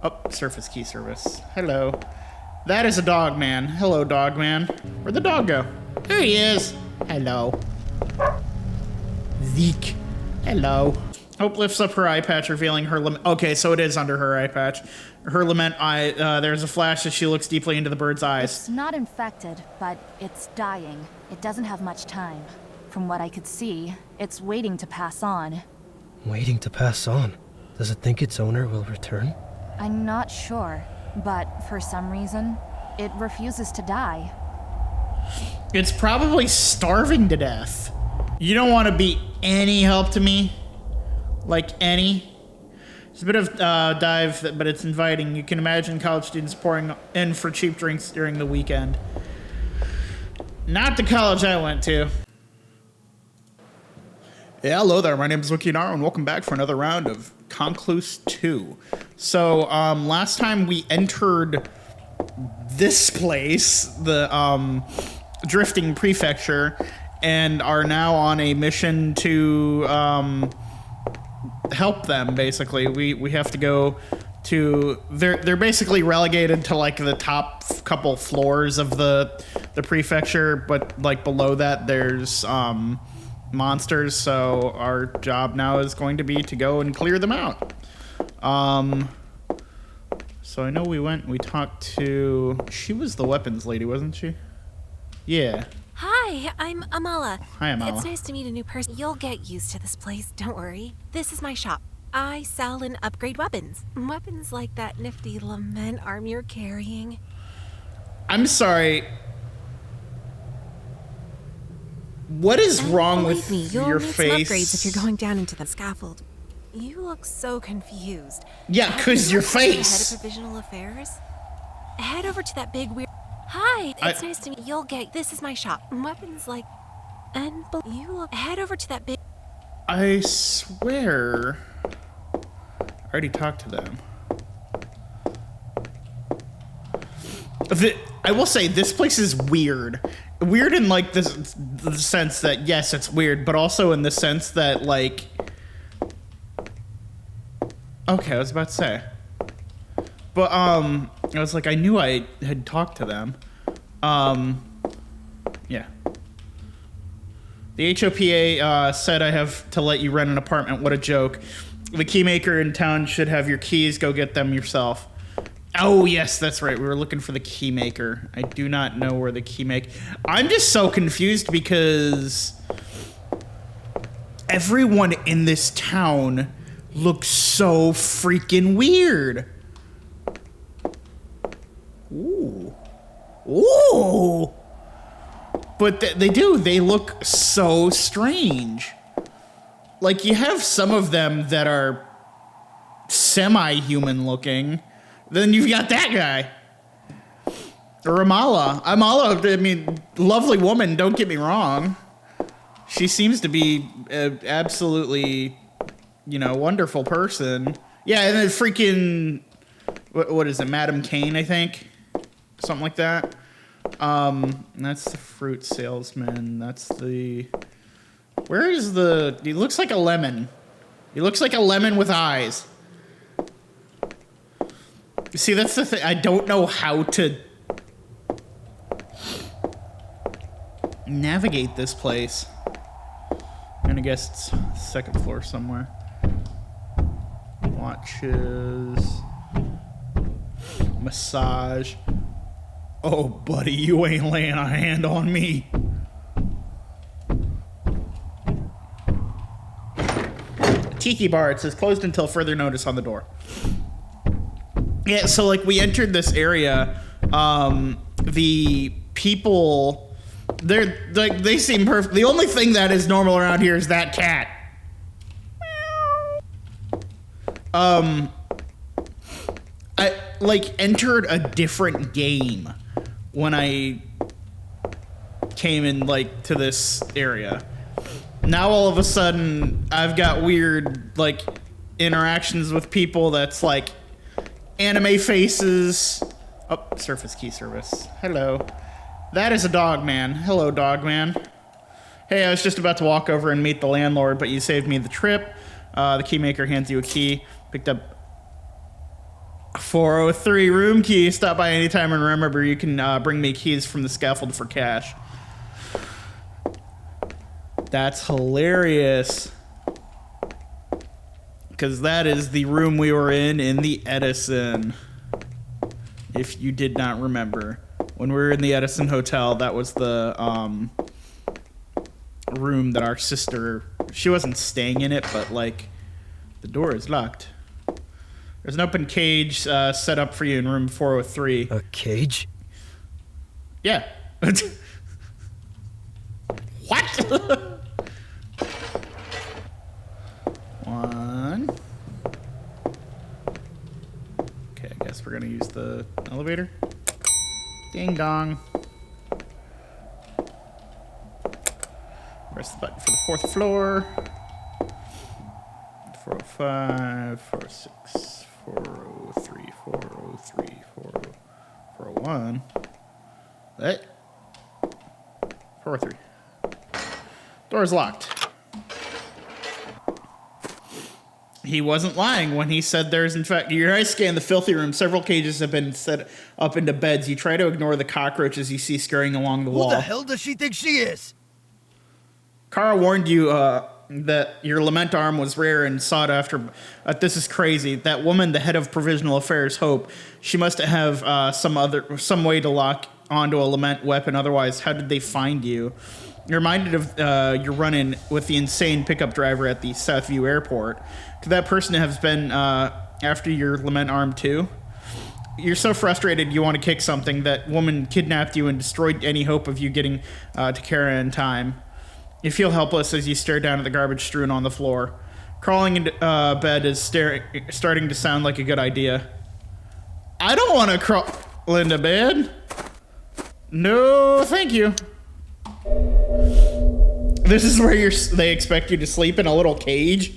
Oh, surface key service. Hello. That is a dog man. Hello, dog man. Where'd the dog go? There he is. Hello. Zeke. Hello. Hope lifts up her eye patch, revealing her lament. Okay, so it is under her eye patch. Her lament eye, there's a flash as she looks deeply into the bird's eyes. It's not infected, but it's dying. It doesn't have much time. From what I could see, it's waiting to pass on. Waiting to pass on? Does it think its owner will return? I'm not sure, but for some reason, it refuses to die. It's probably starving to death. You don't want to be any help to me? Like any? It's a bit of dive, but it's inviting. You can imagine college students pouring in for cheap drinks during the weekend. Not the college I went to. Yeah, hello there. My name is Wokianaru, and welcome back for another round of Concluse 2. So, last time we entered this place, the Drifting Prefecture, and are now on a mission to help them. Basically, we have to go to. They're basically relegated to like the top couple floors of the prefecture, but like below that, there's monsters, so our job now is going to be to go and clear them out. So I know we talked to, she was the weapons lady, wasn't she? Yeah. Hi, I'm Amala. Hi, Amala. It's nice to meet a new person. You'll get used to this place, don't worry. This is my shop. I sell and upgrade weapons. Weapons like that nifty lament arm you're carrying. I'm sorry. What is wrong with your face? You'll need some upgrades if you're going down into the scaffold. You look so confused. Yeah, because your face. Head of Provisional Affairs? Head over to that big weird... Hi, it's nice to meet you. This is my shop. Weapons like... Head over to that big... I swear. I already talked to them. I will say, this place is weird. Weird in, like, the sense that, yes, it's weird, but also in the sense that, like... Okay, I was about to say. But, I was like, I knew I had talked to them. Yeah. The HOPA, said I have to let you rent an apartment. What a joke. The keymaker in town should have your keys. Go get them yourself. Oh, yes, that's right. We were looking for the keymaker. I do not know where the keymaker... I'm just so confused because everyone in this town looks so freaking weird. Ooh. Ooh. But they do. They look so strange. Like, you have some of them that are semi-human looking. Then you've got that guy. Or Amala. Amala, I mean, lovely woman, don't get me wrong. She seems to be an absolutely, you know, wonderful person. Yeah, and then freaking, what is it, Madam Kane, I think? Something like that. That's the fruit salesman. That's the... Where is the... He looks like a lemon. He looks like a lemon with eyes. See, that's the thing. I don't know how to navigate this place. I'm gonna guess it's second floor somewhere. Watches. Massage. Oh, buddy, you ain't laying a hand on me. Tiki bar. It says closed until further notice on the door. Yeah, so like we entered this area, the people, they're like, they seem perfect. The only thing that is normal around here is that cat. I like entered a different game when I came in like to this area. Now all of a sudden I've got weird like interactions with people that's like anime faces. Oh, surface key service. Hello. That is a dog man. Hello, dog man. Hey, I was just about to walk over and meet the landlord, but you saved me the trip. The keymaker hands you a key. Picked up 403 room key. Stop by anytime and remember you can bring me keys from the scaffold for cash. That's hilarious. Because that is the room we were in the Edison. If you did not remember. When we were in the Edison Hotel, that was the room that our sister... She wasn't staying in it, but, like, the door is locked. There's an open cage set up for you in room 403. A cage? Yeah. What? One. Okay, I guess we're gonna use the elevator. Ding dong. Press the button for the 4th floor. 405, 406, 403, 403, 401. What? 403. Door's locked. He wasn't lying when he said there's, in fact, your eyes scan the filthy room. Several cages have been set up into beds. You try to ignore the cockroaches you see scurrying along the wall. Who the hell does she think she is? Kara warned you that your lament arm was rare and sought after. This is crazy. That woman, the head of Provisional Affairs, Hope, she must have some way to lock onto a lament weapon. Otherwise, how did they find you? You're reminded of your run-in with the insane pickup driver at the Southview Airport. Could that person have been after your lament arm too? You're so frustrated you want to kick something. That woman kidnapped you and destroyed any hope of you getting to Kara in time. You feel helpless as you stare down at the garbage strewn on the floor. Crawling into bed is starting to sound like a good idea. I don't want to crawl into bed. No, thank you. This is where they expect you to sleep in a little cage.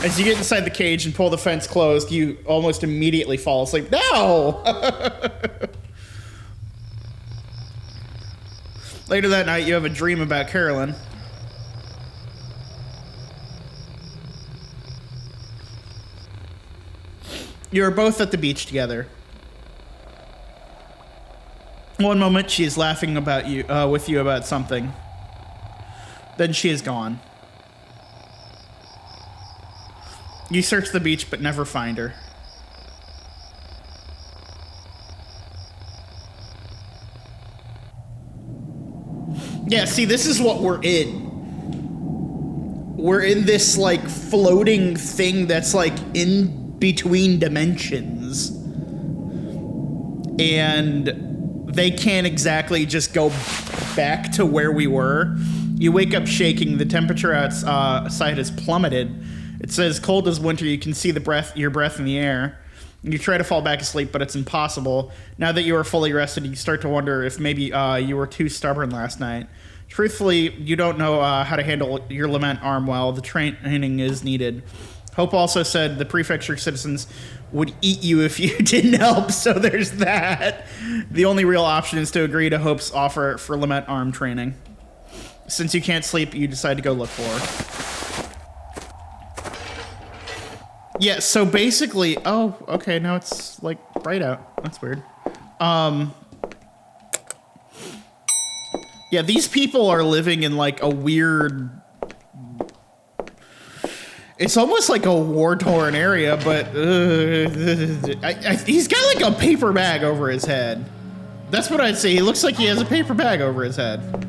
As you get inside the cage and pull the fence closed, you almost immediately fall asleep. No! Later that night, you have a dream about Carolyn. You are both at the beach together. One moment, she is laughing about you, with you about something. Then she is gone. You search the beach, but never find her. Yeah, see, this is what we're in. We're in this, like, floating thing that's, like, in between dimensions. And they can't exactly just go back to where we were. You wake up shaking. The temperature outside has plummeted. It says cold as winter. You can see your breath in the air. You try to fall back asleep, but it's impossible. Now that you are fully rested, you start to wonder if maybe you were too stubborn last night. Truthfully, you don't know how to handle your lament arm well. The training is needed. Hope also said the prefecture citizens would eat you if you didn't help, so there's that. The only real option is to agree to Hope's offer for lament arm training. Since you can't sleep, you decide to go look for her. Yeah, so basically... Oh, okay, now it's, like, bright out. That's weird. Yeah, these people are living in, like, a weird... It's almost like a war-torn area, but... he's got, like, a paper bag over his head. That's what I'd say. He looks like he has a paper bag over his head.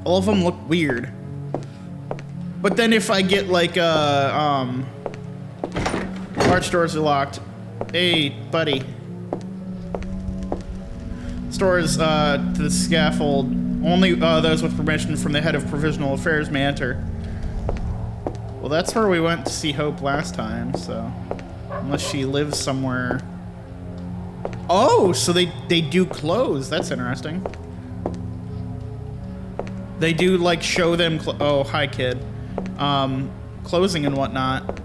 All of them look weird. But then if I get, like, large doors are locked. Hey, buddy. Stores to the scaffold. Only those with permission from the head of Provisional Affairs may enter. Well, that's where we went to see Hope last time, so... Unless she lives somewhere... Oh, so they do close. That's interesting. They do, like, show them... Oh, hi, kid. Closing and whatnot.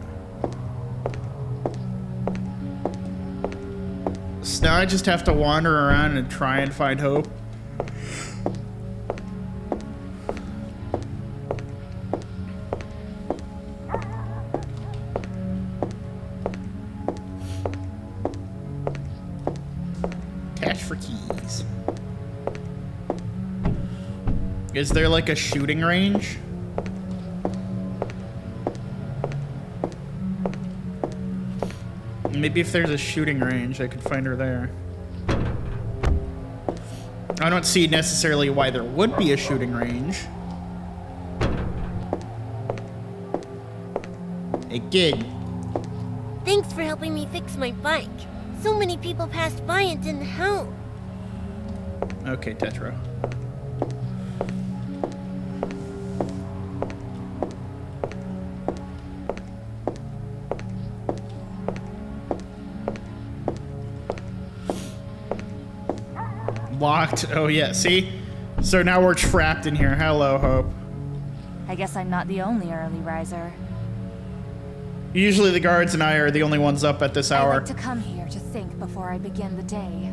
So now I just have to wander around and try and find Hope. for keys. Is there like a shooting range? Maybe if there's a shooting range, I could find her there. I don't see necessarily why there would be a shooting range. Hey, kid. Thanks for helping me fix my bike. So many people passed by and didn't help. Okay, Tetra. Locked. Oh, yeah. See? So now we're trapped in here. Hello, Hope. I guess I'm not the only early riser. Usually the guards and I are the only ones up at this I hour. like to come here to think before I begin the day.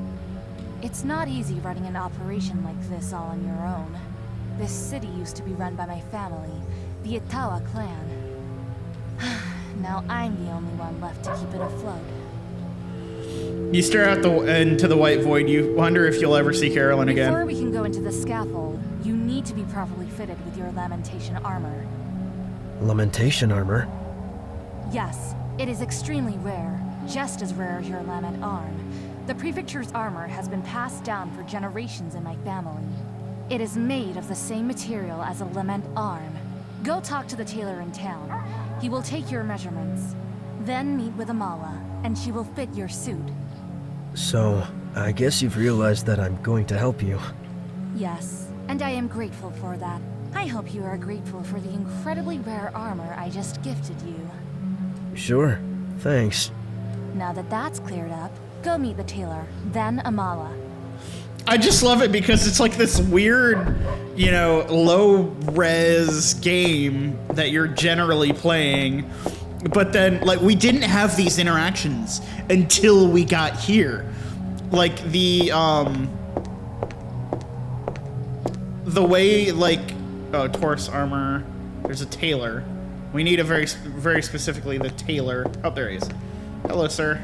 It's not easy running an operation like this all on your own. This city used to be run by my family, the Itawa clan. Now I'm the only one left to keep it afloat. You stare out into the white void. You wonder if you'll ever see Carolyn again. Before we can go into the scaffold, you need to be properly fitted with your lamentation armor. Lamentation armor? Yes, it is extremely rare, just as rare as your lament arm. The prefecture's armor has been passed down for generations in my family. It is made of the same material as a lament arm. Go talk to the tailor in town. He will take your measurements. Then meet with Amala, and she will fit your suit. So, I guess you've realized that I'm going to help you. Yes, and I am grateful for that. I hope you are grateful for the incredibly rare armor I just gifted you. Sure, thanks. Now that that's cleared up, go meet the tailor, then Amala. I just love it because it's like this weird, you know, low-res game that you're generally playing. But then, like, we didn't have these interactions until we got here. Like, the way, like, oh, Taurus armor, there's a tailor. We need a very specifically the tailor. Oh, there he is. Hello, sir.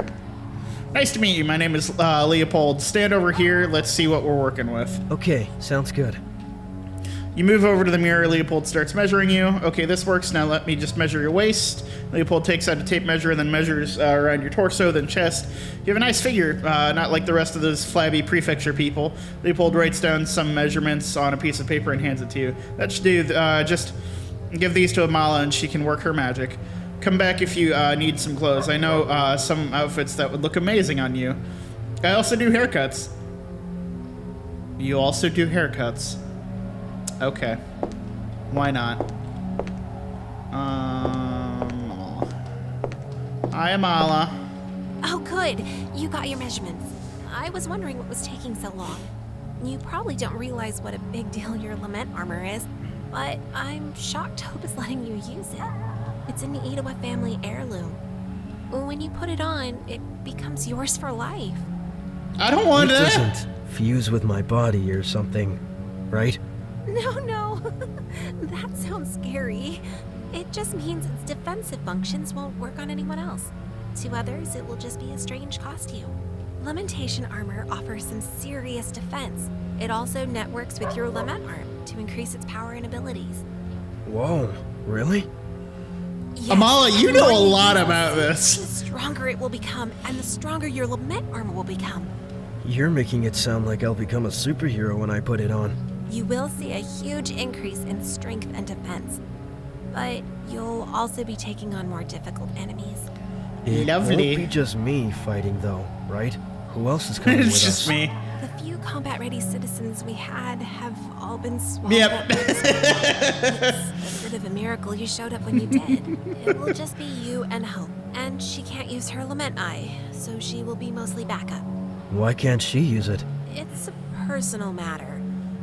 Nice to meet you. My name is Leopold. Stand over here. Let's see what we're working with. Okay, sounds good. You move over to the mirror. Leopold starts measuring you. Okay, this works. Now let me just measure your waist. Leopold takes out a tape measure and then measures around your torso, then chest. You have a nice figure, not like the rest of those flabby prefecture people. Leopold writes down some measurements on a piece of paper and hands it to you. That should do. Just give these to Amala and she can work her magic. Come back if you need some clothes. I know some outfits that would look amazing on you. I also do haircuts. You also do haircuts. Okay. Why not? Hi, Amala. Oh, good. You got your measurements. I was wondering what was taking so long. You probably don't realize what a big deal your lament armor is, but I'm shocked Hope is letting you use it. It's an Itawa family heirloom. When you put it on, it becomes yours for life. I don't want It that. doesn't fuse with my body or something, right? No. That sounds scary. It just means its defensive functions won't work on anyone else. To others, it will just be a strange costume. Lamentation armor offers some serious defense. It also networks with your lament arm to increase its power and abilities. Whoa, really? Yes, Amala, you the know more a you lot use about it, this. The stronger it will become, and the stronger your lament armor will become. You're making it sound like I'll become a superhero when I put it on. You will see a huge increase in strength and defense, but you'll also be taking on more difficult enemies. It Lovely. won't be just me fighting, though, right? Who else is coming with It's us? just me. The few combat-ready citizens we had have all been swallowed Yep. up. It's a bit of a miracle you showed up when you did. It will just be you and Hope, and she can't use her lament eye, so she will be mostly backup. Why can't she use it? It's a personal matter,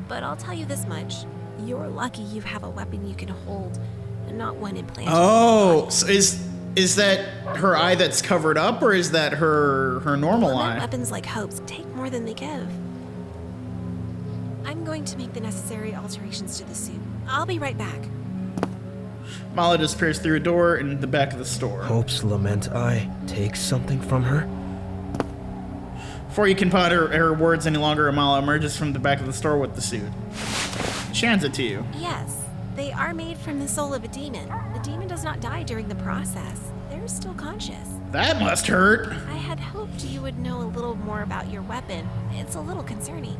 but I'll tell you this much. You're lucky you have a weapon you can hold, and not one implanted. Oh, so is that her eye that's covered up, or is that her normal Lament eye? weapons like Hope's take more than they give. I'm going to make the necessary alterations to the suit. I'll be right back. Mala disappears through a door in the back of the store. Hope's lament eye takes something from her? Before you can ponder her words any longer, Amala emerges from the back of the store with the suit. She hands it to you. Yes, they are made from the soul of a demon. The demon does not die during the process. They're still conscious. That must hurt. I had hoped you would know a little more about your weapon. It's a little concerning.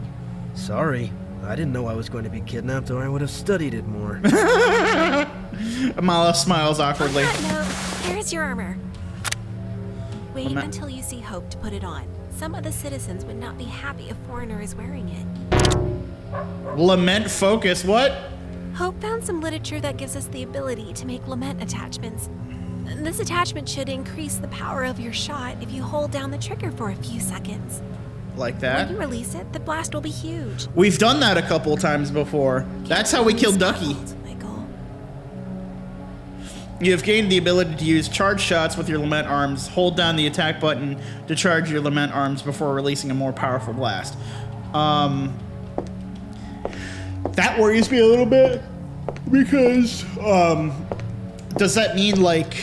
Sorry. I didn't know I was going to be kidnapped, or I would have studied it more. Amala smiles awkwardly. On that note, here's your armor. Wait until you see Hope to put it on. Some of the citizens would not be happy a foreigner is wearing it. Lament focus, what? Hope found some literature that gives us the ability to make lament attachments. This attachment should increase the power of your shot if you hold down the trigger for a few seconds. Like that? When you release it, the blast will be huge. We've done that a couple times before. That's how we killed Ducky. Michael. You have gained the ability to use charge shots with your lament arms. Hold down the attack button to charge your lament arms before releasing a more powerful blast. That worries me a little bit because does that mean like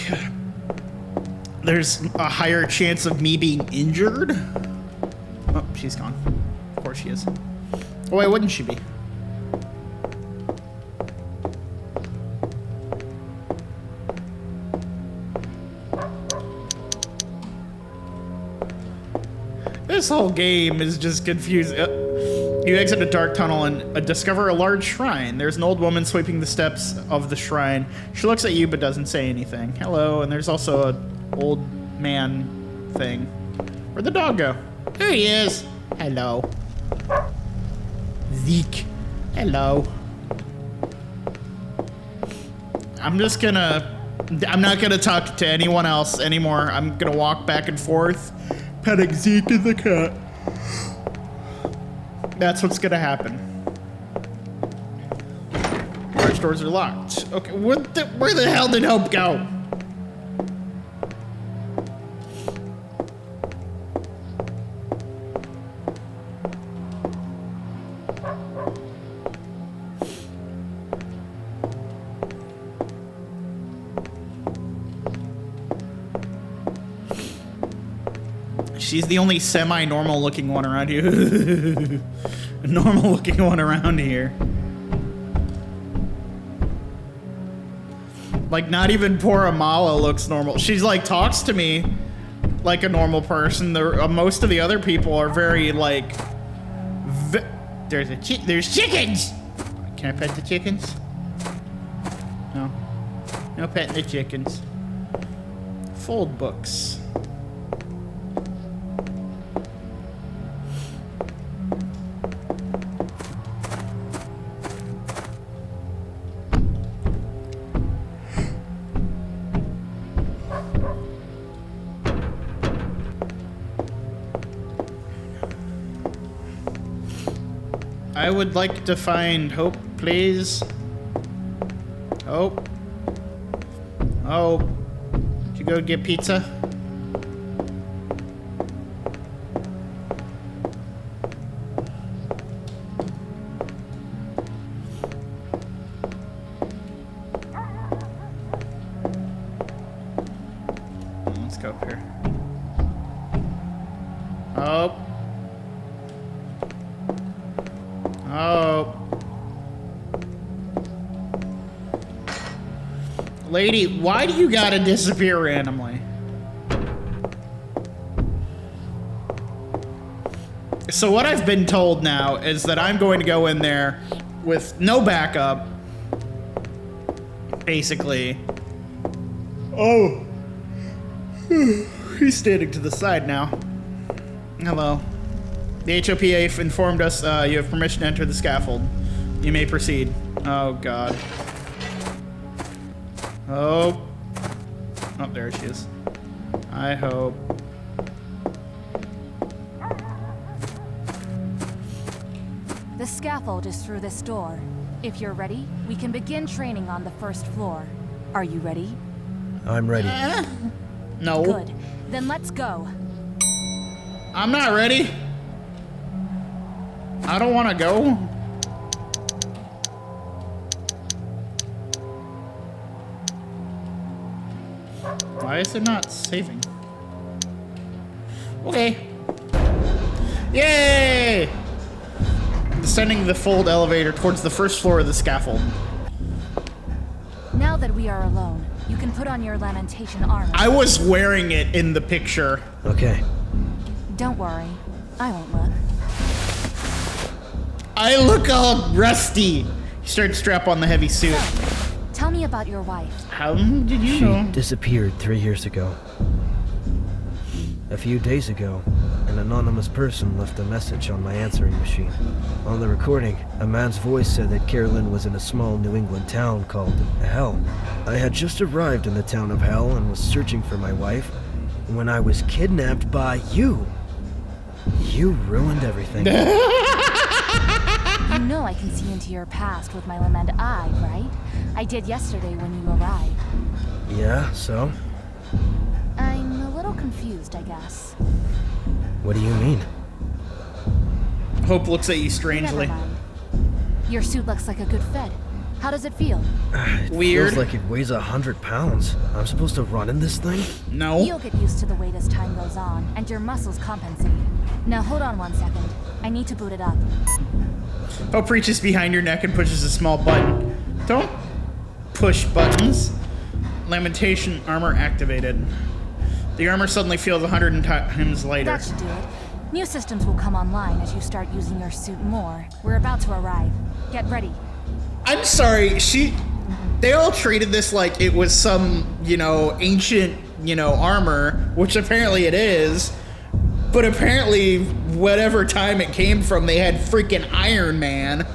there's a higher chance of me being injured? Oh, she's gone. Of course she is. Oh, why wouldn't she be? This whole game is just confusing. You exit a dark tunnel and discover a large shrine. There's an old woman sweeping the steps of the shrine. She looks at you but doesn't say anything. Hello, and there's also an old man thing. Where'd the dog go? There he is. Hello. Zeke. Hello. I'm not gonna talk to anyone else anymore. I'm gonna walk back and forth, petting Zeke and the cat. That's what's gonna happen. Large doors are locked. Okay, where the hell did Hope go? She's the only semi-normal looking one around here. Normal looking one around here. Like, not even poor Amala looks normal. She's like, talks to me like a normal person. Most of the other people are very like... There's chickens! Can I pet the chickens? No. No petting the chickens. Fold books. I would like to find Hope, please. Hope. Oh. Did you go get pizza? Let's go up here. Oh. Oh. Lady, why do you gotta disappear randomly? So what I've been told now is that I'm going to go in there with no backup. Basically. Oh. He's standing to the side now. Hello. The HOPA informed us you have permission to enter the scaffold. You may proceed. Oh, God. Oh. Oh, there she is. I hope. The scaffold is through this door. If you're ready, we can begin training on the first floor. Are you ready? I'm ready. No. Good. Then let's go. I'm not ready. I don't want to go. Why is it not saving? Okay. Yay! Descending the fold elevator towards the first floor of the scaffold. Now that we are alone, you can put on your lamentation armor. I was wearing it in the picture. Okay. Don't worry, I won't look. I look all rusty. You start to strap on the heavy suit. So, tell me about your wife. How did you She know? disappeared 3 years ago. A few days ago, an anonymous person left a message on my answering machine. On the recording, a man's voice said that Carolyn was in a small New England town called Hell. I had just arrived in the town of Hell and was searching for my wife when I was kidnapped by you. You ruined everything. You know I can see into your past with my lament eye, right? I did yesterday when you arrived. Yeah, so? I'm a little confused, I guess. What do you mean? Hope looks at you Never strangely. mind. Your suit looks like a good fit. How does it feel? It Weird. feels like it weighs 100 pounds. I'm supposed to run in this thing? No. You'll get used to the weight as time goes on, and your muscles compensate. Now hold on 1 second. I need to boot it up. Hope reaches behind your neck and pushes a small button. Don't push buttons. Lamentation armor activated. The armor suddenly feels 100 times lighter. That should do it. New systems will come online as you start using your suit more. We're about to arrive. Get ready. I'm sorry, they all treated this like it was some, ancient, armor, which apparently it is. But apparently, whatever time it came from, they had freaking Iron Man.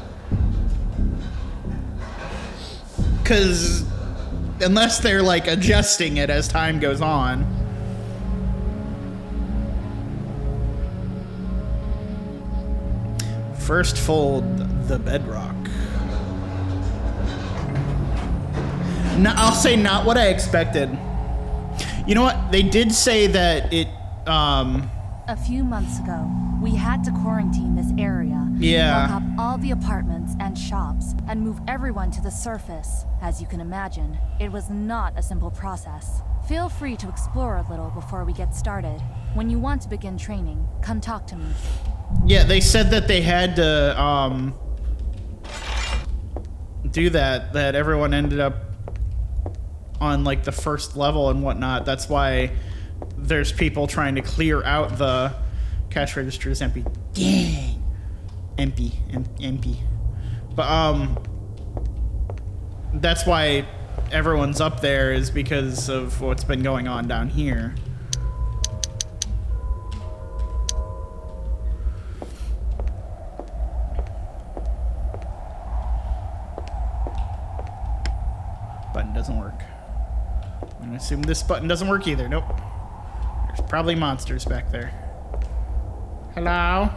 Because unless they're like adjusting it as time goes on. First fold, the bedrock. No, I'll say not what I expected. You know what? They did say that it, A few months ago, we had to quarantine this area. Yeah. Lock up all the apartments and shops and move everyone to the surface. As you can imagine, it was not a simple process. Feel free to explore a little before we get started. When you want to begin training, come talk to me. yeah, they said that they had to, do that everyone ended up on like the first level and whatnot. That's why there's people trying to clear out the cash register is empty. Dang. Empty. But that's why everyone's up there, is because of what's been going on down here. Button doesn't work. I'm gonna assume this button doesn't work either. Nope. There's probably monsters back there. Hello?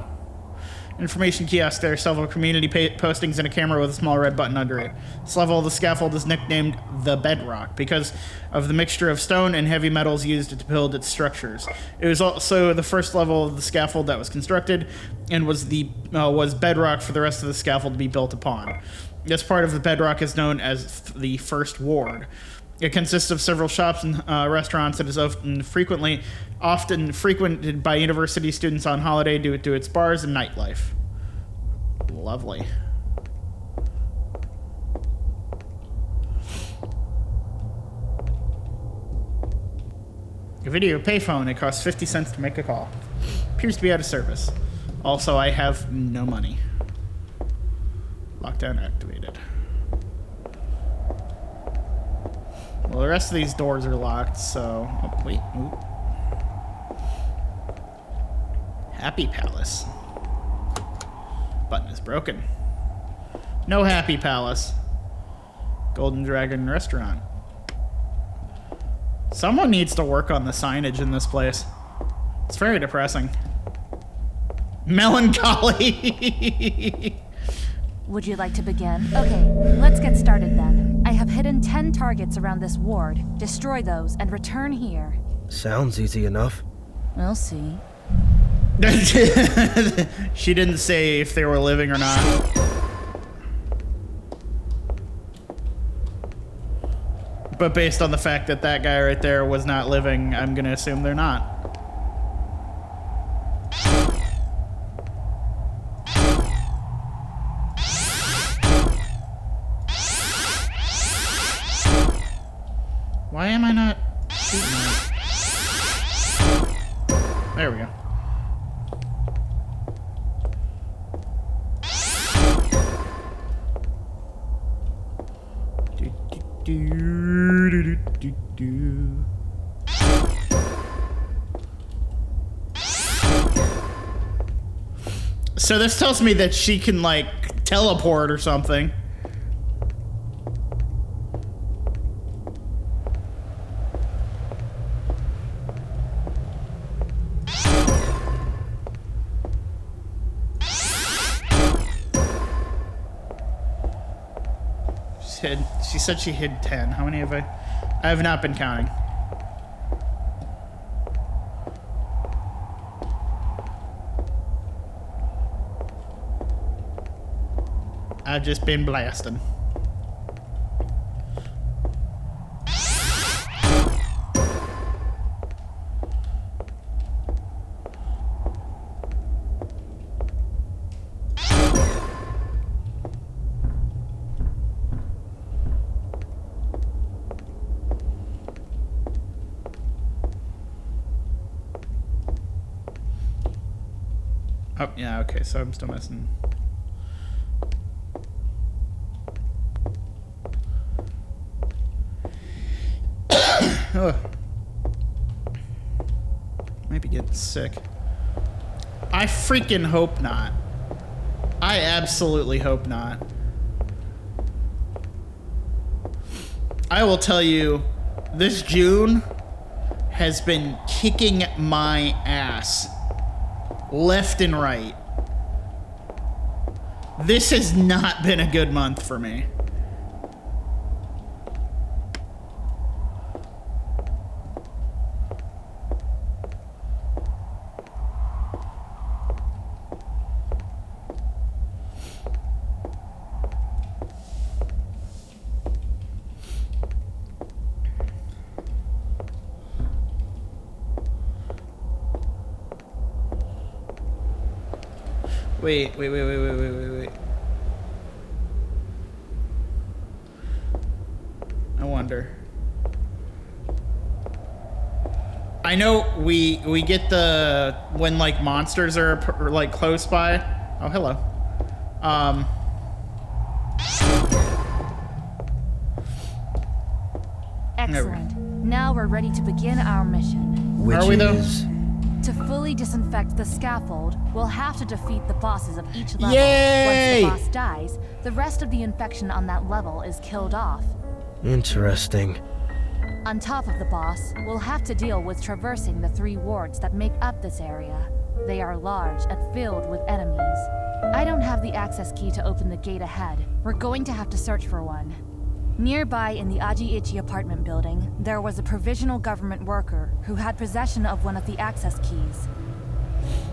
Information kiosk. There are several community postings and a camera with a small red button under it. This level of the scaffold is nicknamed the Bedrock because of the mixture of stone and heavy metals used to build its structures. It was also the first level of the scaffold that was constructed and was bedrock for the rest of the scaffold to be built upon. This part of the bedrock is known as the First Ward. It consists of several shops and restaurants that is often frequented by university students on holiday due to its bars and nightlife. Lovely. A video payphone. It costs 50 cents to make a call. Appears to be out of service. Also, I have no money. Lockdown activated. Well, the rest of these doors are locked, so... Oh, wait. Ooh. Happy Palace. Button is broken. No Happy Palace. Golden Dragon Restaurant. Someone needs to work on the signage in this place. It's very depressing. Melancholy. Would you like to begin? Okay, let's get started then. I have hidden 10 targets around this ward. Destroy those and return here. Sounds easy enough. We'll see. She didn't say if they were living or not. But based on the fact that that guy right there was not living, I'm gonna assume they're not. There we go. So this tells me that she can, like, teleport or something. She said she hid 10. How many have I? I have not been counting. I've just been blasting. Oh, yeah, okay, so I'm still missing. Ugh. Might be getting sick. I freaking hope not. I absolutely hope not. I will tell you, this June has been kicking my ass. Left and right. This has not been a good month for me. Wait. I wonder. I know we get the when like monsters are like close by. Oh, hello. Excellent. Now we're ready to begin our mission. Which Are we, though? is... To fully disinfect the scaffold, we'll have to defeat the bosses of each level. Yay! Once the boss dies, the rest of the infection on that level is killed off. Interesting. On top of the boss, we'll have to deal with traversing the 3 wards that make up this area. They are large and filled with enemies. I don't have the access key to open the gate ahead. We're going to have to search for one. Nearby in the Aji-Ichi apartment building, there was a provisional government worker who had possession of one of the access keys.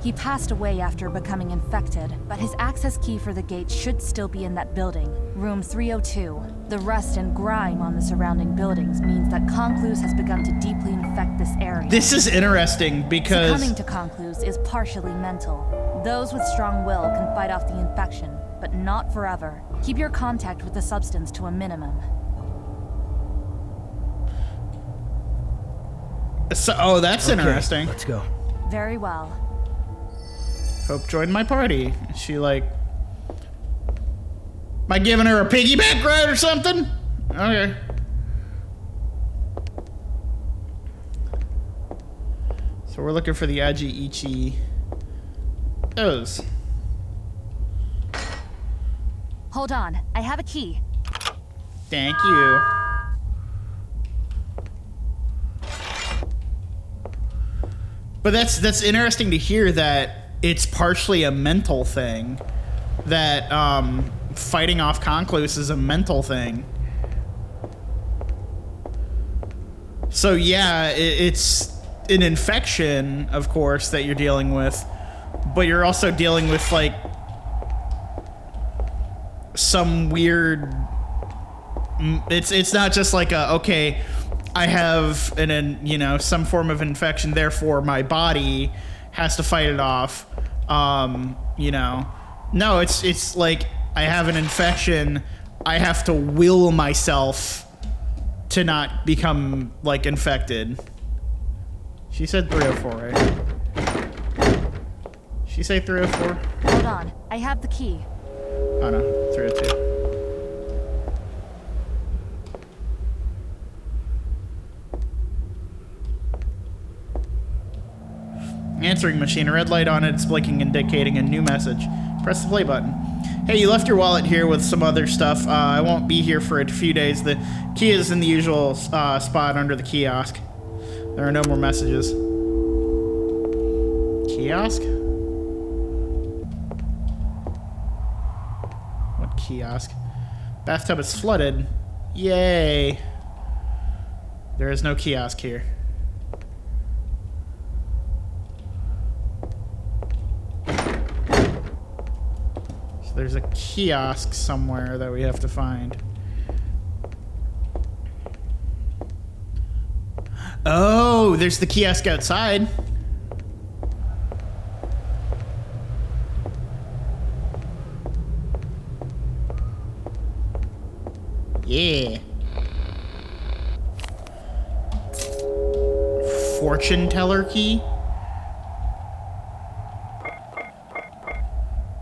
He passed away after becoming infected, but his access key for the gate should still be in that building, room 302. The rust and grime on the surrounding buildings means that Concluse has begun to deeply infect this area. This is interesting because Succumbing to Concluse is partially mental. Those with strong will can fight off the infection, but not forever. Keep your contact with the substance to a minimum. So, oh, that's Okay, interesting. let's go. Very well. Hope joined my party. Is she like... Am I giving her a piggyback ride or something? Okay. So we're looking for the Aji-Ichi. Those. Hold on, I have a key. Thank you. But that's interesting to hear that it's partially a mental thing. That fighting off Concluse is a mental thing. So yeah, it's an infection, of course, that you're dealing with, but you're also dealing with like some weird. It's not just like a okay, I have some form of infection, therefore my body has to fight it off. No, it's like I have an infection, I have to will myself to not become like infected. She said 304, right? She say 304? Hold on. I have the key. Oh no, 302. Answering machine, a red light on it, it's blinking, indicating a new message. Press the play button. Hey, you left your wallet here with some other stuff. I won't be here for a few days. The key is in the usual spot under the kiosk. There are no more messages. Kiosk? What kiosk? Bathtub is flooded. Yay. There is no kiosk here. There's a kiosk somewhere that we have to find. Oh, there's the kiosk outside. Yeah. Fortune teller key?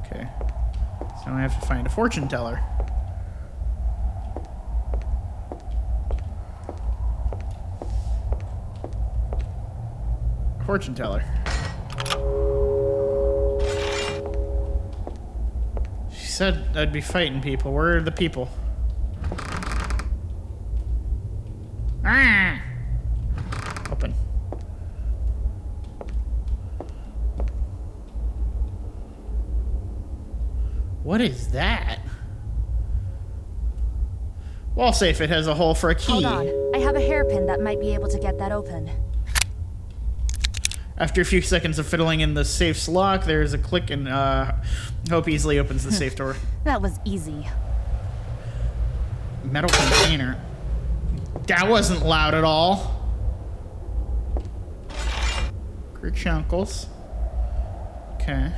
Okay. So I have to find a fortune teller. Fortune teller. She said I'd be fighting people. Where are the people? Ah! Open. What is that? Wall safe. It has a hole for a key. Hold on. I have a hairpin that might be able to get that open. After a few seconds of fiddling in the safe's lock, there is a click and Hope easily opens the safe door. That was easy. Metal container. That wasn't loud at all. Gruchunkles. Okay.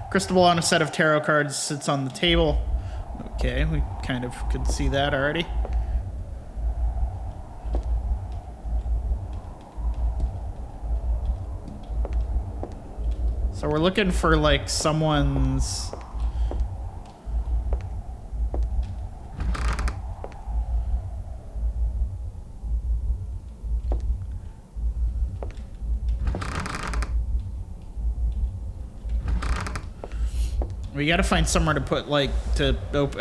Crystal ball on a set of tarot cards sits on the table. Okay, we kind of could see that already. So we're looking for like someone's... We gotta find somewhere to put, like,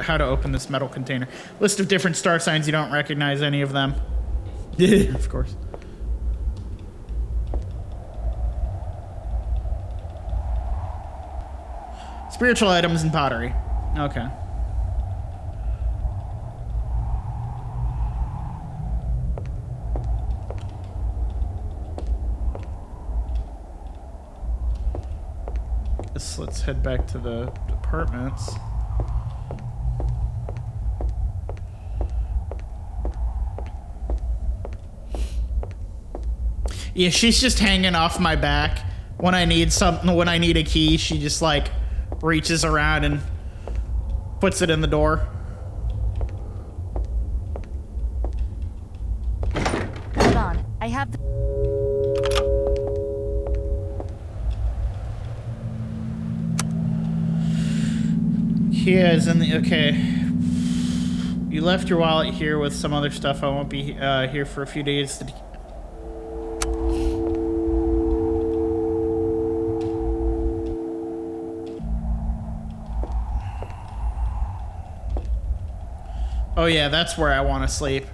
how to open this metal container. List of different star signs, you don't recognize any of them. Of course. Spiritual items and pottery. Okay. Let's head back to the apartments. Yeah, she's just hanging off my back. When I need something, when I need a key, she just like reaches around and puts it in the door. Hold on. I have the... Kia is in the... Okay. You left your wallet here with some other stuff. I won't be here for a few days. Oh yeah, that's where I want to sleep.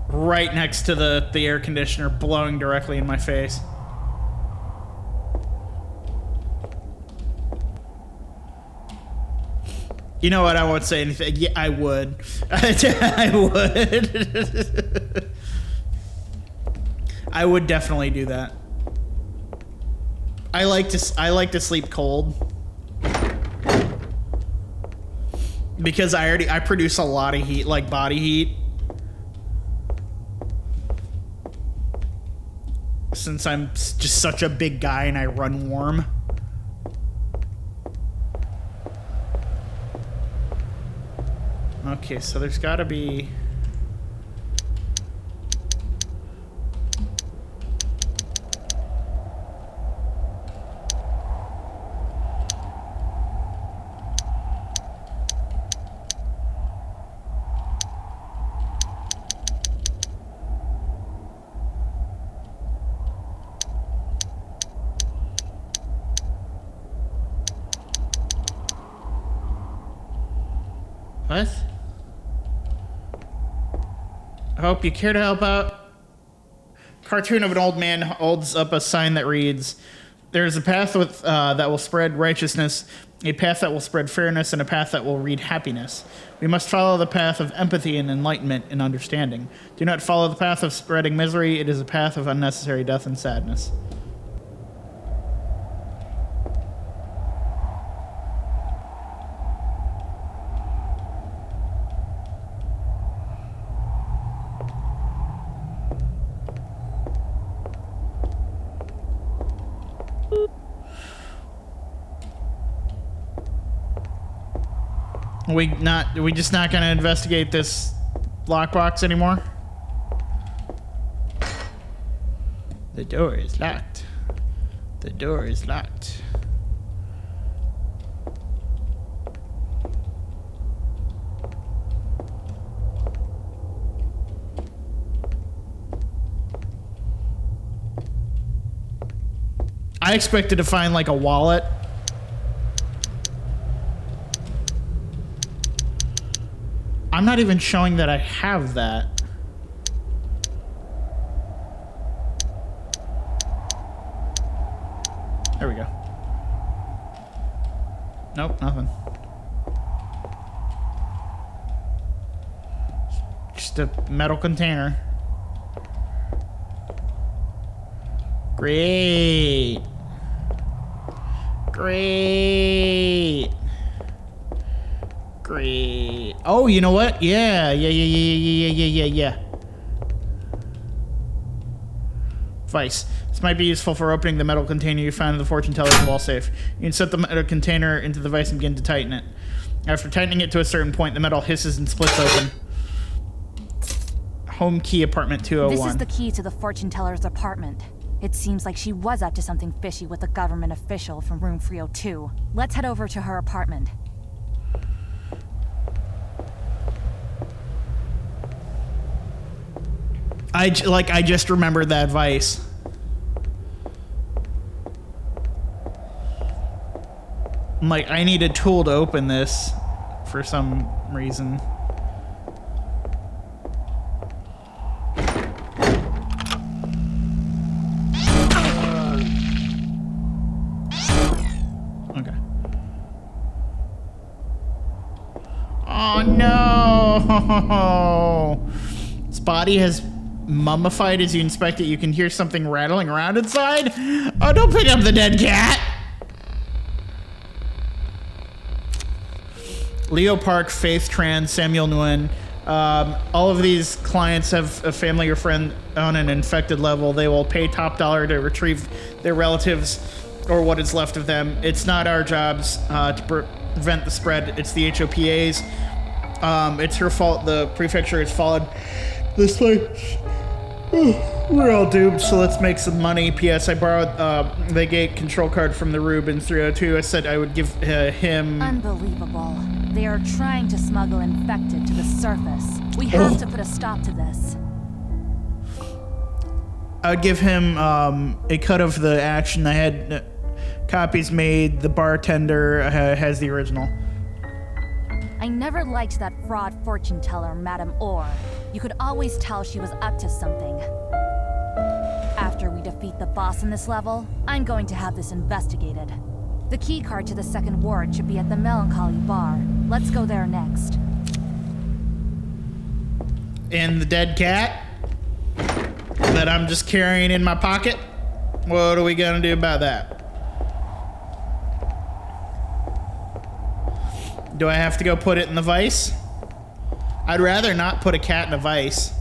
Right next to the air conditioner blowing directly in my face. You know what? I won't say anything. Yeah, I would. I would. I would definitely do that. I like to sleep cold because I produce a lot of heat, like body heat. Since I'm just such a big guy and I run warm. Okay, so there's got to be... What? I hope you care to help out. Cartoon of an old man holds up a sign that reads, "There's a path with that will spread righteousness, a path that will spread fairness, and a path that will read happiness. We must follow the path of empathy and enlightenment and understanding. Do not follow the path of spreading misery. It is a path of unnecessary death and sadness." We just not gonna investigate this lockbox anymore? The door is locked. The door is locked. I expected to find like a wallet. I'm not even showing that I have that. There we go. Nope, nothing. Just a metal container. Great. Great. Great. Oh, you know what? Yeah. Vice. This might be useful for opening the metal container you found in the fortune teller's wall safe. You insert the metal container into the vice and begin to tighten it. After tightening it to a certain point, the metal hisses and splits open. Home key apartment 201. This is the key to the fortune teller's apartment. It seems like she was up to something fishy with the government official from room 302. Let's head over to her apartment. I just remembered that vice. I'm like, I need a tool to open this for some reason. Okay. Oh no! Its body has mummified. As you inspect it, you can hear something rattling around inside. Oh, don't pick up the dead cat! Leo Park, Faith Tran, Samuel Nguyen. All of these clients have a family or friend on an infected level. They will pay top dollar to retrieve their relatives or what is left of them. It's not our jobs to prevent the spread. It's the HOPA's. It's her fault. The prefecture has followed this way. We're all doomed, so let's make some money. P.S. I borrowed the gate control card from the Rube in 302. I said I would give him... Unbelievable. They are trying to smuggle infected to the surface. We have to put a stop to this. I'd give him a cut of the action. I had copies made. The bartender has the original. I never liked that fraud fortune teller, Madame Orr. You could always tell she was up to something. After we defeat the boss in this level, I'm going to have this investigated. The key card to the second ward should be at the Melancholy Bar. Let's go there next. And the dead cat that I'm just carrying in my pocket? What are we gonna do about that? Do I have to go put it in the vice? I'd rather not put a cat in a vice.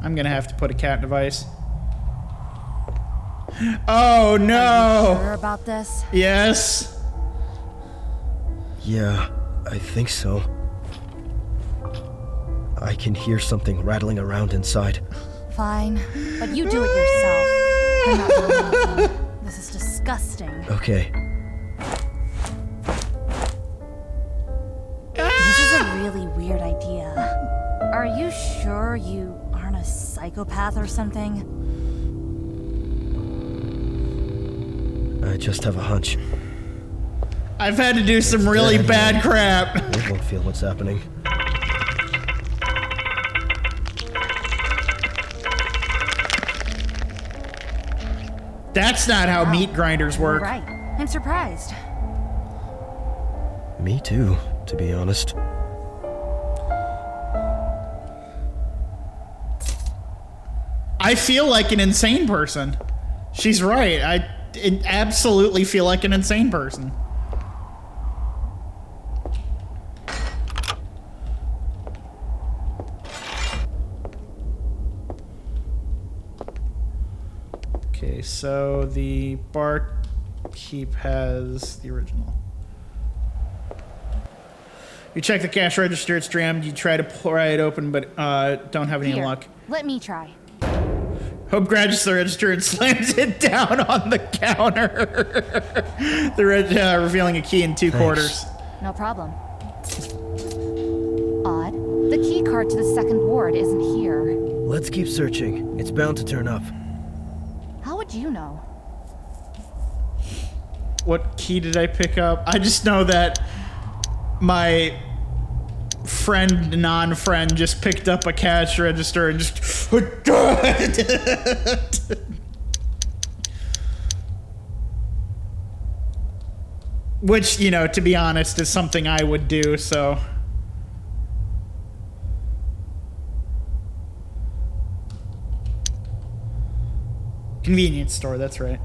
I'm gonna have to put a cat in a vice. Oh no! Are you sure about this? Yes. Yeah, I think so. I can hear something rattling around inside. Fine, but you do it yourself. I'm not doing anything. This is disgusting. Okay. This is a really weird idea. Are you sure you aren't a psychopath or something? I just have a hunch. I've had to do some really bad crap. It won't feel what's happening. That's not how Wow. meat grinders work. Right. I'm surprised. Me too, to be honest. I feel like an insane person. She's right. I absolutely feel like an insane person. Okay, so the barkeep has the original. You check the cash register, it's jammed. You try to pry it open, but don't have any Here, luck. let me try. Hope grabs the register and slams it down on the counter. Revealing a key in 2 quarters. No problem. Odd. The key card to the second ward isn't here. Let's keep searching. It's bound to turn up. How would you know? What key did I pick up? I just know that my friend, non-friend, just picked up a cash register and just... Which, you know, to be honest, is something I would do, so... Convenience store, that's right.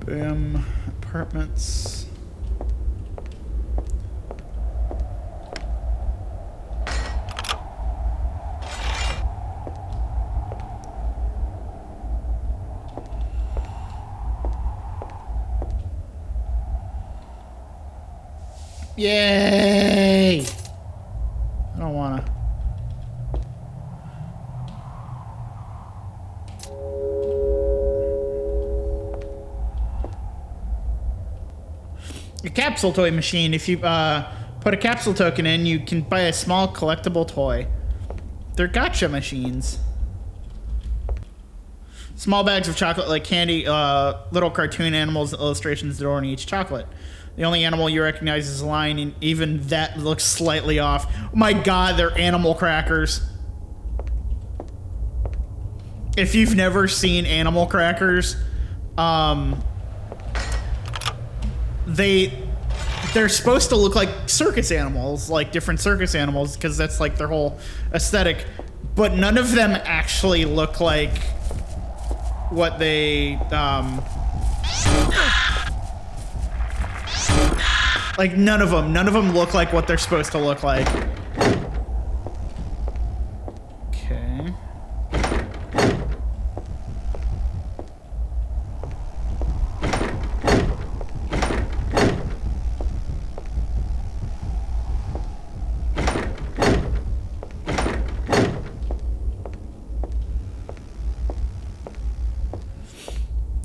Boom. Apartments. Yay! I don't wanna. A capsule toy machine. If you put a capsule token in, you can buy a small collectible toy. They're gotcha machines. Small bags of chocolate like candy, little cartoon animals, illustrations adorning each chocolate. The only animal you recognize is a lion, and even that looks slightly off. Oh my god, they're animal crackers. If you've never seen animal crackers, they're supposed to look like circus animals, like different circus animals, because that's like their whole aesthetic. But none of them actually look like what they, like none of them look like what they're supposed to look like. Okay.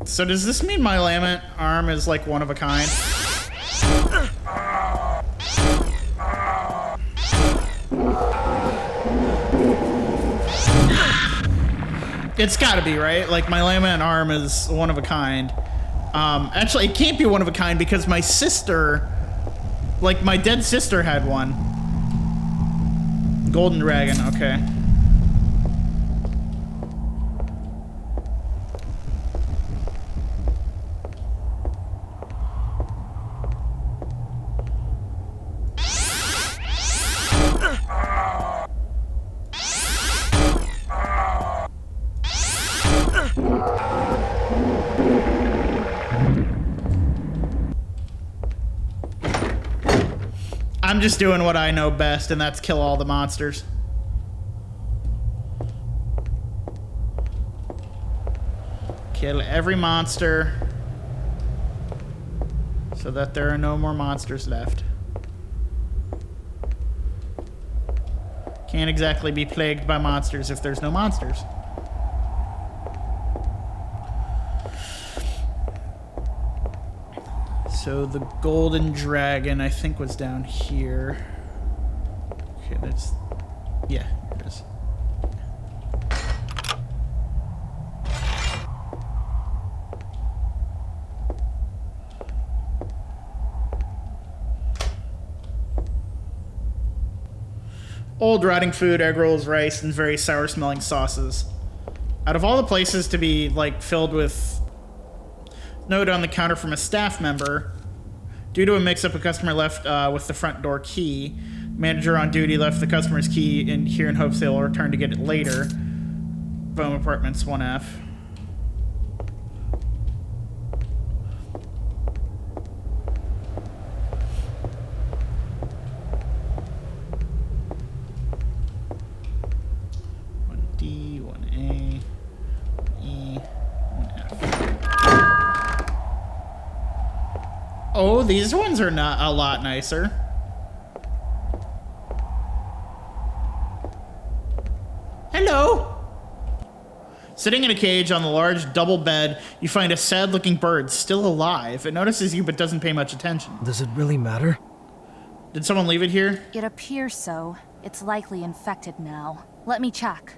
So does this mean my lament arm is like one of a kind? It's gotta be, right? Like my lament arm is one of a kind. Actually, it can't be one of a kind because my sister, like my dead sister had one. Golden dragon, okay. I'm just doing what I know best, and that's kill all the monsters. Kill every monster so that there are no more monsters left. Can't exactly be plagued by monsters if there's no monsters. So the golden dragon, I think, was down here. Okay, that's... yeah, here it is. Old rotting food, egg rolls, rice, and very sour-smelling sauces. Out of all the places to be, like, filled with... Note on the counter from a staff member. Due to a mix-up, a customer left with the front door key. Manager on duty left the customer's key in here in hopes they'll return to get it later. Boom Apartments 1F. Oh, these ones are not a lot nicer. Hello. Sitting in a cage on the large double bed, you find a sad-looking bird still alive. It notices you but doesn't pay much attention. Does it really matter? Did someone leave it here? It appears so. It's likely infected now. Let me check.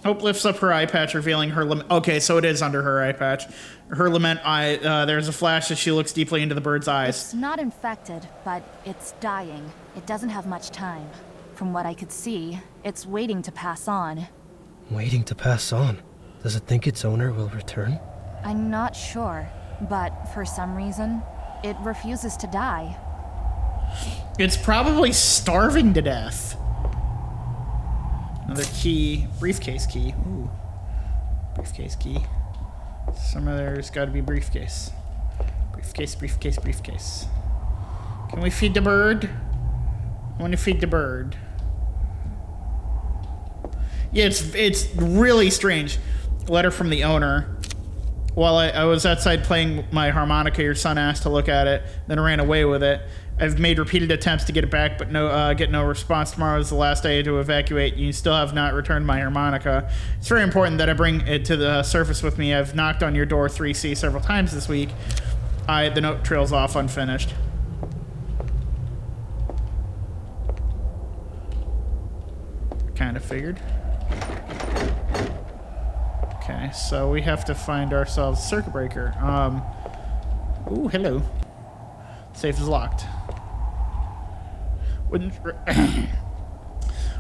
Hope lifts up her eye patch, revealing her lament. Okay, so it is under her eye patch. Her lament eye, there's a flash as she looks deeply into the bird's eyes. It's not infected, but it's dying. It doesn't have much time. From what I could see, it's waiting to pass on. Waiting to pass on? Does it think its owner will return? I'm not sure, but for some reason, it refuses to die. It's probably starving to death. Another key. Briefcase key. Ooh. Briefcase key. There's got to be briefcase. Briefcase, briefcase, briefcase. Can we feed the bird? I want to feed the bird. Yeah, it's really strange. Letter from the owner. While I was outside playing my harmonica, your son asked to look at it, then ran away with it. I've made repeated attempts to get it back, but get no response. Tomorrow is the last day to evacuate. You still have not returned my harmonica. It's very important that I bring it to the surface with me. I've knocked on your door 3C several times this week. The note trails off unfinished. Kind of figured. Okay, so we have to find ourselves a circuit breaker. Ooh, hello. Safe is locked.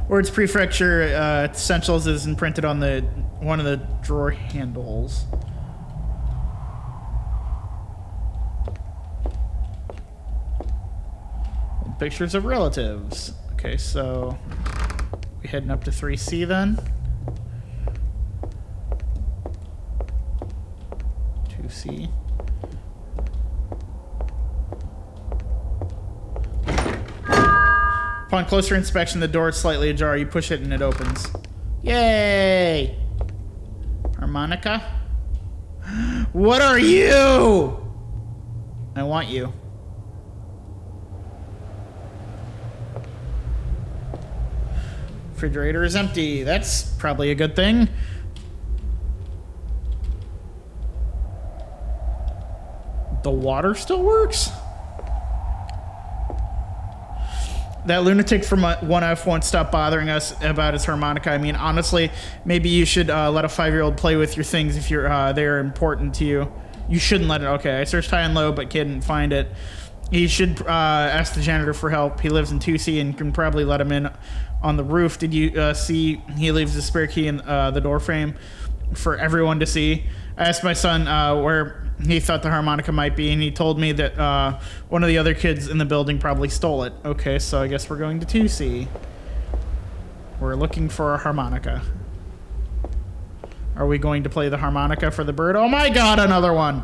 Words Prefecture Essentials is imprinted on one of the drawer handles. Pictures of relatives. Okay, so we heading up to 3C then. 2C. Upon closer inspection, the door is slightly ajar. You push it and it opens. Yay! Harmonica? What are you? I want you. Refrigerator is empty. That's probably a good thing. The water still works? That lunatic from 1F won't stop bothering us about his harmonica. I mean, honestly, maybe you should let a 5-year-old play with your things if they're important to you. You shouldn't let it. Okay, I searched high and low, but couldn't find it. He should ask the janitor for help. He lives in 2C and can probably let him in on the roof. Did you see he leaves the spare key in the door frame for everyone to see? I asked my son where he thought the harmonica might be, and he told me that one of the other kids in the building probably stole it. Okay, so I guess we're going to 2C. We're looking for a harmonica. Are we going to play the harmonica for the bird? Oh my god, another one!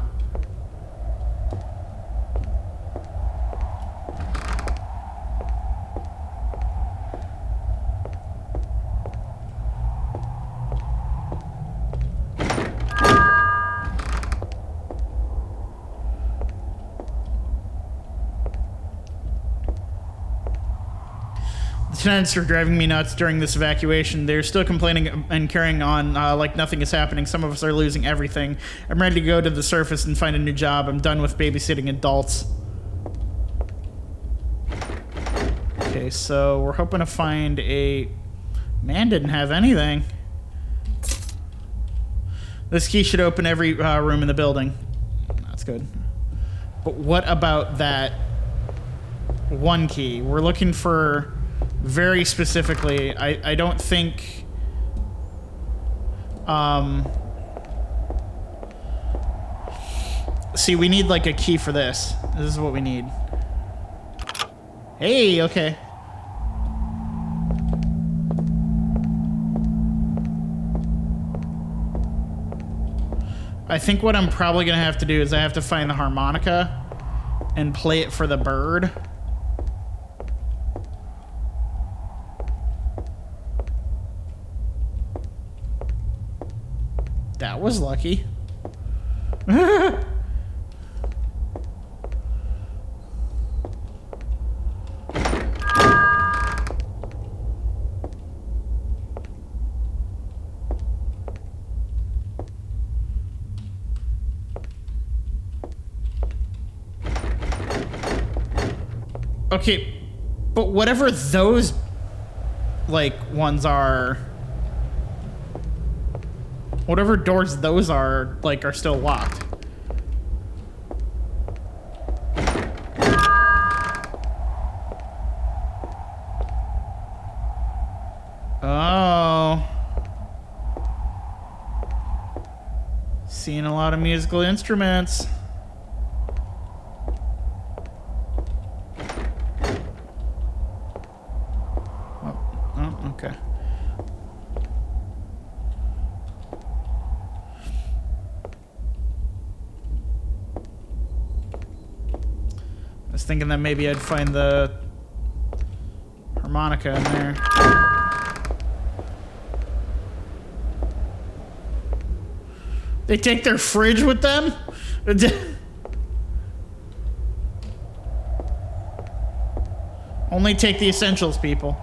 Tenants are driving me nuts during this evacuation. They're still complaining and carrying on like nothing is happening. Some of us are losing everything. I'm ready to go to the surface and find a new job. I'm done with babysitting adults. Okay, so we're hoping to find a... Man didn't have anything. This key should open every room in the building. That's good. But what about that one key? We're looking for Very specifically. I don't think... See, we need like a key for this. This is what we need. Hey, okay. I think what I'm probably gonna have to do is I have to find the harmonica and play it for the bird. That was lucky. Okay, but whatever those, like, ones are... Whatever doors those are, like, are still locked. Oh. Seeing a lot of musical instruments. Okay. I was thinking that maybe I'd find the harmonica in there. They take their fridge with them? Only take the essentials, people.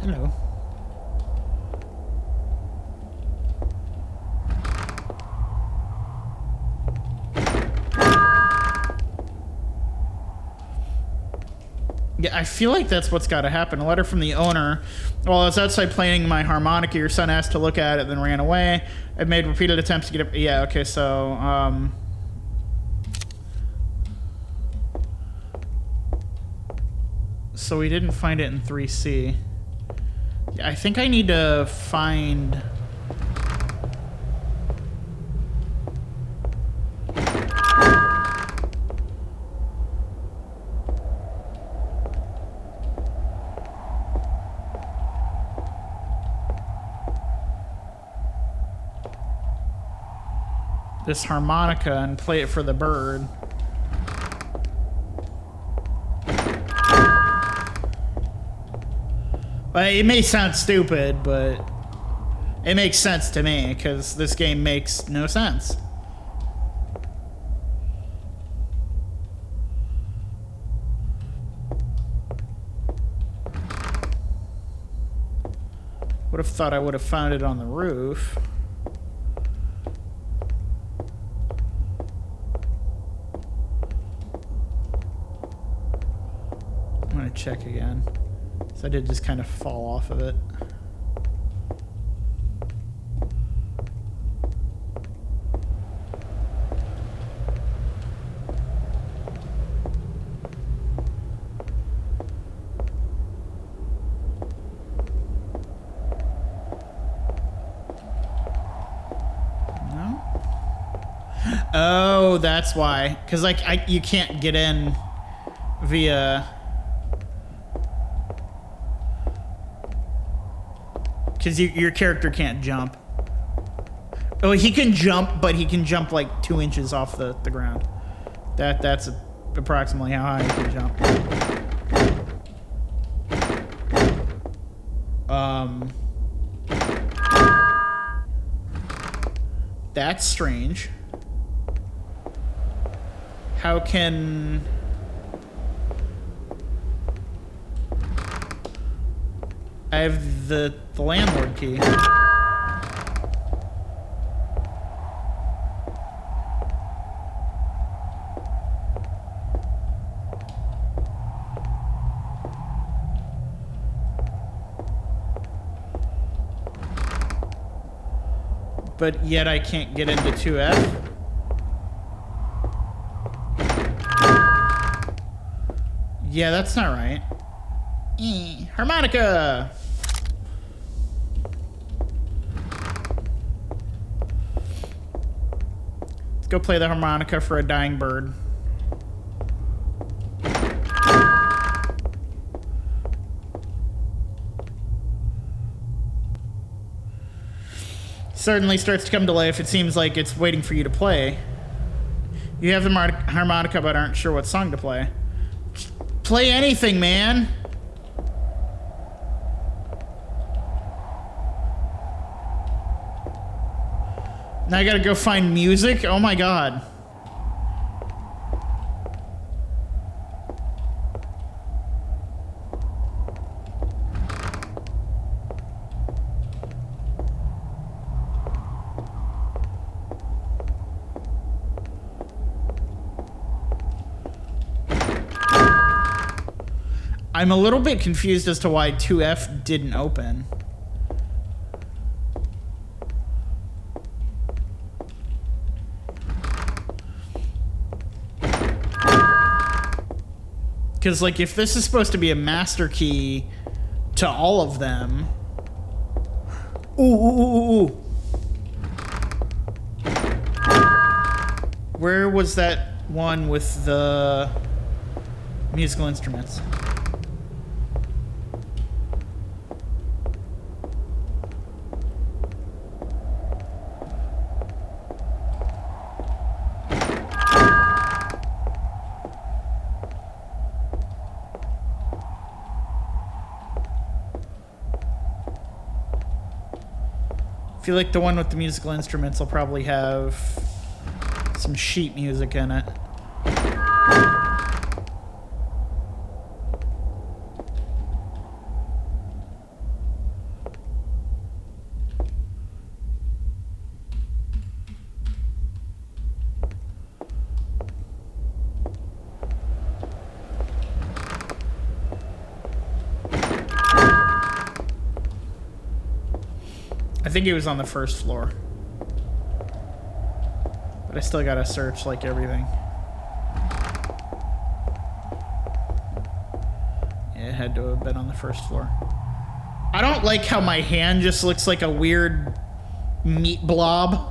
Hello. Yeah, I feel like that's what's got to happen. A letter from the owner. While I was outside playing my harmonica, your son asked to look at it, then ran away. I've made repeated attempts to get it. Yeah, okay, so, so we didn't find it in 3C. Yeah, I think I need to find... this harmonica and play it for the bird. Well, it may sound stupid, but it makes sense to me, because this game makes no sense. Would have thought I would have found it on the roof. I'm gonna check again. So I did just kind of fall off of it. No? Oh, that's why. Because like you can't get in via... Because your character can't jump. Oh, he can jump, but he can jump like 2 inches off the ground. That's approximately how high he can jump. That's strange. How can... I have the landlord key. but yet I can't get into 2F. Yeah, that's not right. Harmonica! Let's go play the harmonica for a dying bird. Certainly starts to come to life. It seems like it's waiting for you to play. You have the harmonica but aren't sure what song to play. Play anything, man. Now I gotta go find music? Oh my god. I'm a little bit confused as to why 2F didn't open. Because, like, if this is supposed to be a master key to all of them... Ooh. Where was that one with the musical instruments? I feel like the one with the musical instruments will probably have some sheet music in it. I think it was on the first floor. But I still gotta search like everything. Yeah, it had to have been on the first floor. I don't like how my hand just looks like a weird meat blob.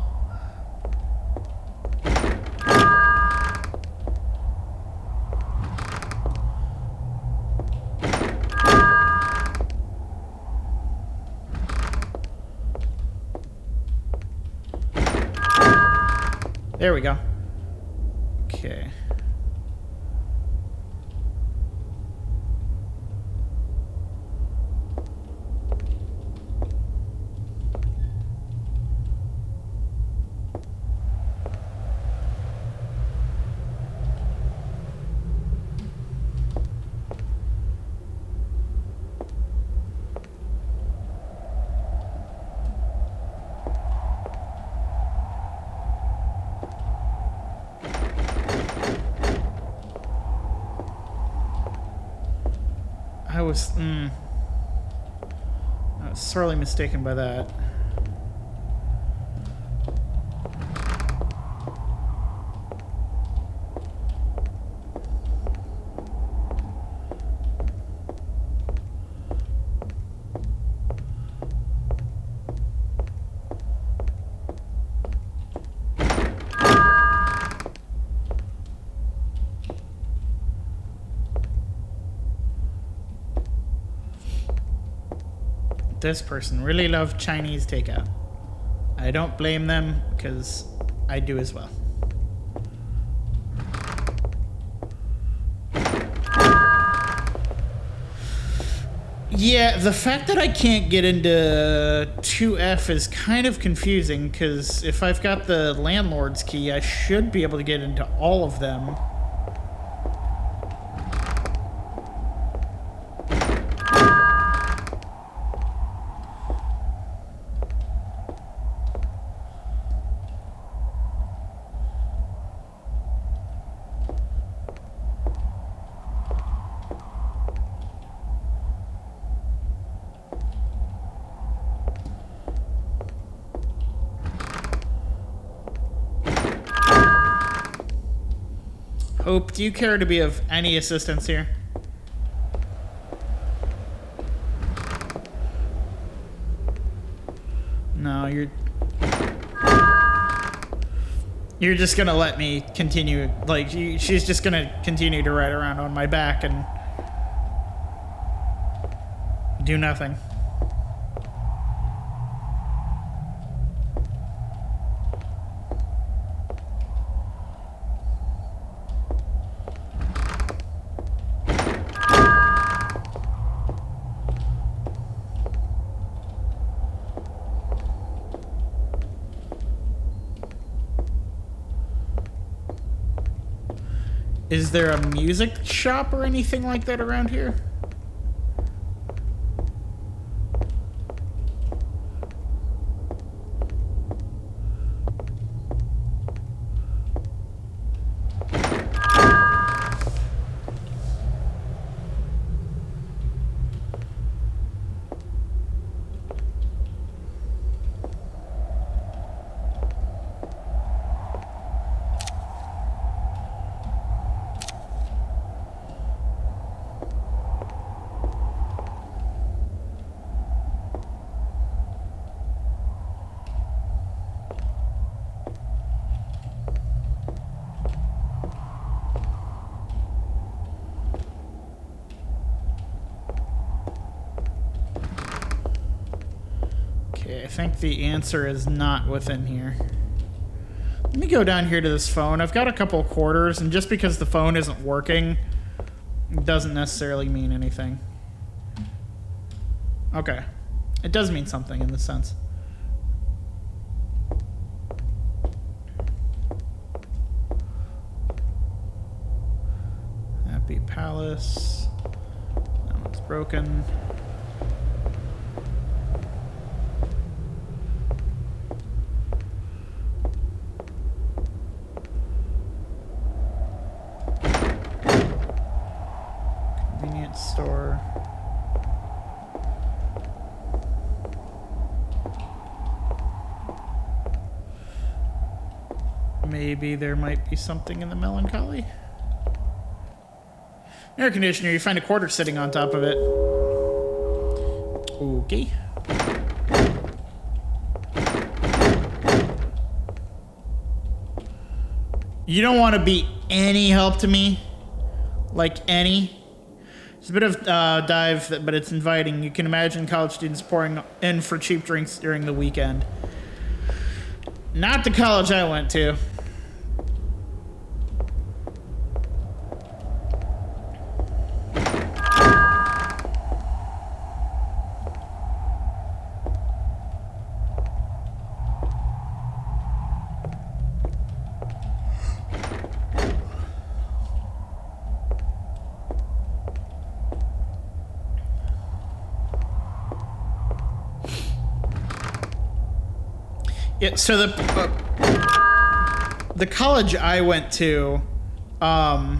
There we go. Okay. I was sorely mistaken by that. This person really loved Chinese takeout. I don't blame them, because I do as well. Yeah, the fact that I can't get into 2F is kind of confusing, because if I've got the landlord's key, I should be able to get into all of them. Hope, do you care to be of any assistance here? No, you're just gonna let me continue, like, she's just gonna continue to ride around on my back and do nothing. Is there a music shop or anything like that around here? I think the answer is not within here. Let me go down here to this phone. I've got a couple of quarters, and just because the phone isn't working doesn't necessarily mean anything. Okay. It does mean something in this sense. Happy Palace. That one's broken. Store. Maybe there might be something in the melancholy. Air conditioner, you find a quarter sitting on top of it. Okay. You don't want to be any help to me? Like any? It's a bit of dive, but it's inviting. You can imagine college students pouring in for cheap drinks during the weekend. Not the college I went to. Yeah, so the college I went to, I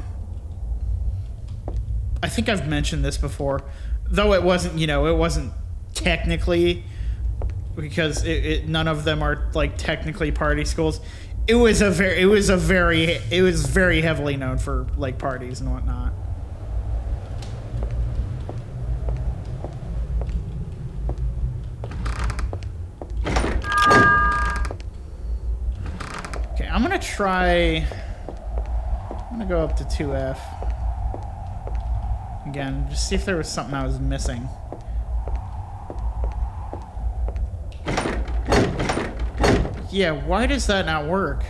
think I've mentioned this before, though it wasn't, you know, it wasn't technically, because none of them are like technically party schools. It was very heavily known for like parties and whatnot. I'm gonna go up to 2F. Again, just see if there was something I was missing. Yeah, why does that not work?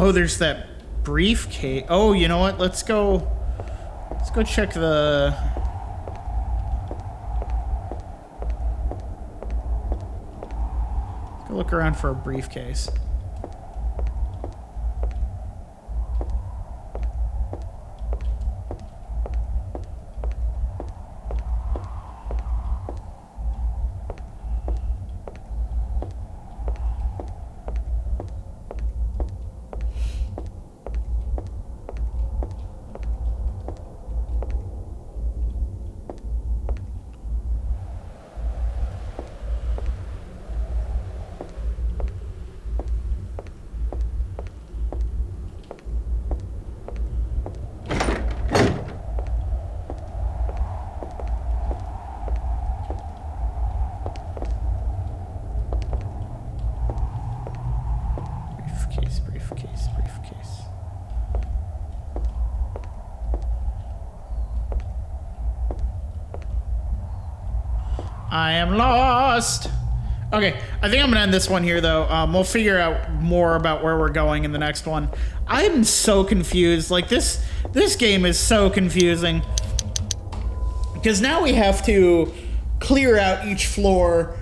Oh, there's that briefcase. Oh, you know what? Let's go check the... Let's go look around for a briefcase. Briefcase. I am lost. Okay, I think I'm gonna end this one here though. We'll figure out more about where we're going in the next one. I'm so confused. Like this game is so confusing. Because now we have to clear out each floor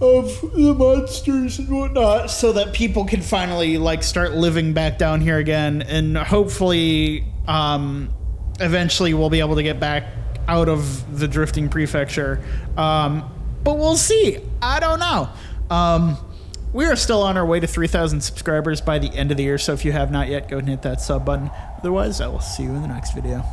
of the monsters and whatnot so that people can finally like start living back down here again, and hopefully eventually we'll be able to get back out of the drifting prefecture, but we'll see. I don't know. We are still on our way to 3,000 subscribers by the end of the year, so if you have not yet, go and hit that sub button. Otherwise, I will see you in the next video.